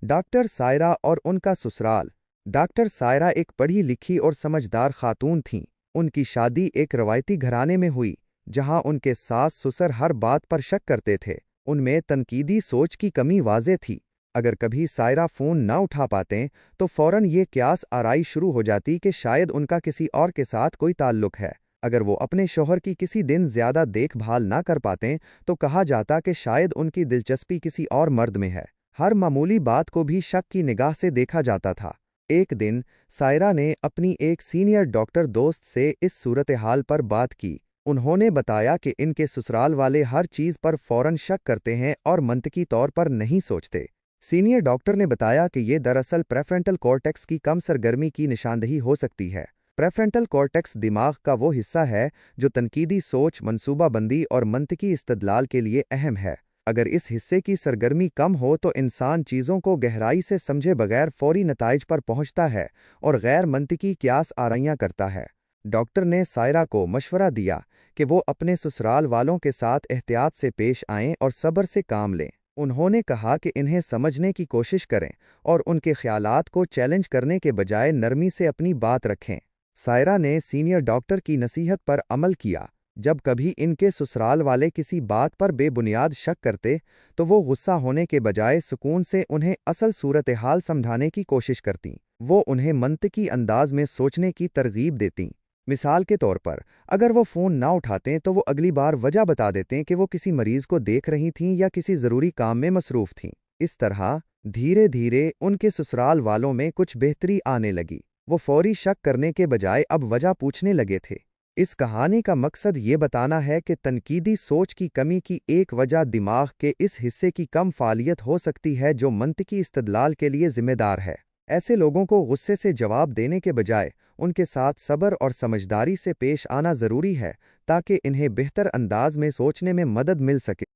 Doctor Saira और उनका ससुराल। डॉक्टर सायरा एक पढ़ी लिखी और समझदार खातून थीं। उनकी शादी एक रवायती घराने में हुई, जहां उनके सास ससुर हर बात पर शक करते थे। उनमें तनकीदी सोच की कमी वाज़ेह थी। अगर कभी सायरा फ़ोन न उठा पाते तो फ़ौरन ये क्यास आराई शुरू हो जाती कि शायद उनका किसी और के साथ कोई ताल्लुक है। अगर वो अपने शौहर की किसी दिन ज़्यादा देखभाल ना कर पाते तो कहा जाता कि शायद उनकी दिलचस्पी किसी और मर्द में है। हर मामूली बात को भी शक की निगाह से देखा जाता था। एक दिन सायरा ने अपनी एक सीनियर डॉक्टर दोस्त से इस सूरत हाल पर बात की। उन्होंने बताया कि इनके ससुराल वाले हर चीज़ पर फ़ौरन शक करते हैं और मंतकी तौर पर नहीं सोचते। सीनियर डॉक्टर ने बताया कि ये दरअसल प्रेफ्रंटल कॉर्टेक्स की कम सरगर्मी की निशानदही हो सकती है। प्रेफ्रंटल कॉर्टेक्स दिमाग का वो हिस्सा है जो तनकीदी सोच, मंसूबाबंदी और मंतकी इस्तदलाल के लिए अहम है। अगर इस हिस्से की सरगर्मी कम हो तो इंसान चीज़ों को गहराई से समझे बगैर फौरी नताइज पर पहुंचता है और गैर मंतकी क्यास आराइयां करता है। डॉक्टर ने सायरा को मशवरा दिया कि वो अपने ससुराल वालों के साथ एहतियात से पेश आएं और सब्र से काम लें। उन्होंने कहा कि इन्हें समझने की कोशिश करें और उनके ख्यालात को चैलेंज करने के बजाय नरमी से अपनी बात रखें। सायरा ने सीनियर डॉक्टर की नसीहत पर अमल किया। जब कभी इनके ससुराल वाले किसी बात पर बेबुनियाद शक करते तो वो गुस्सा होने के बजाय सुकून से उन्हें असल सूरत हाल समझाने की कोशिश करतीं। वो उन्हें मंतकी अंदाज में सोचने की तरगीब देतीं। मिसाल के तौर पर, अगर वो फ़ोन ना उठाते तो वो अगली बार वजह बता देते कि वो किसी मरीज को देख रही थीं या किसी ज़रूरी काम में मसरूफ़ थीं। इस तरह धीरे धीरे उनके ससुराल वालों में कुछ बेहतरी आने लगी। वो फौरी शक करने के बजाय अब वजह पूछने लगे थे। इस कहानी का मकसद ये बताना है कि तनकीदी सोच की कमी की एक वजह दिमाग के इस हिस्से की कम फ़ालियत हो सकती है जो मंतकी इस्तदलाल के लिए ज़िम्मेदार है। ऐसे लोगों को गुस्से से जवाब देने के बजाय उनके साथ सब्र और समझदारी से पेश आना ज़रूरी है ताकि इन्हें बेहतर अंदाज में सोचने में मदद मिल सके।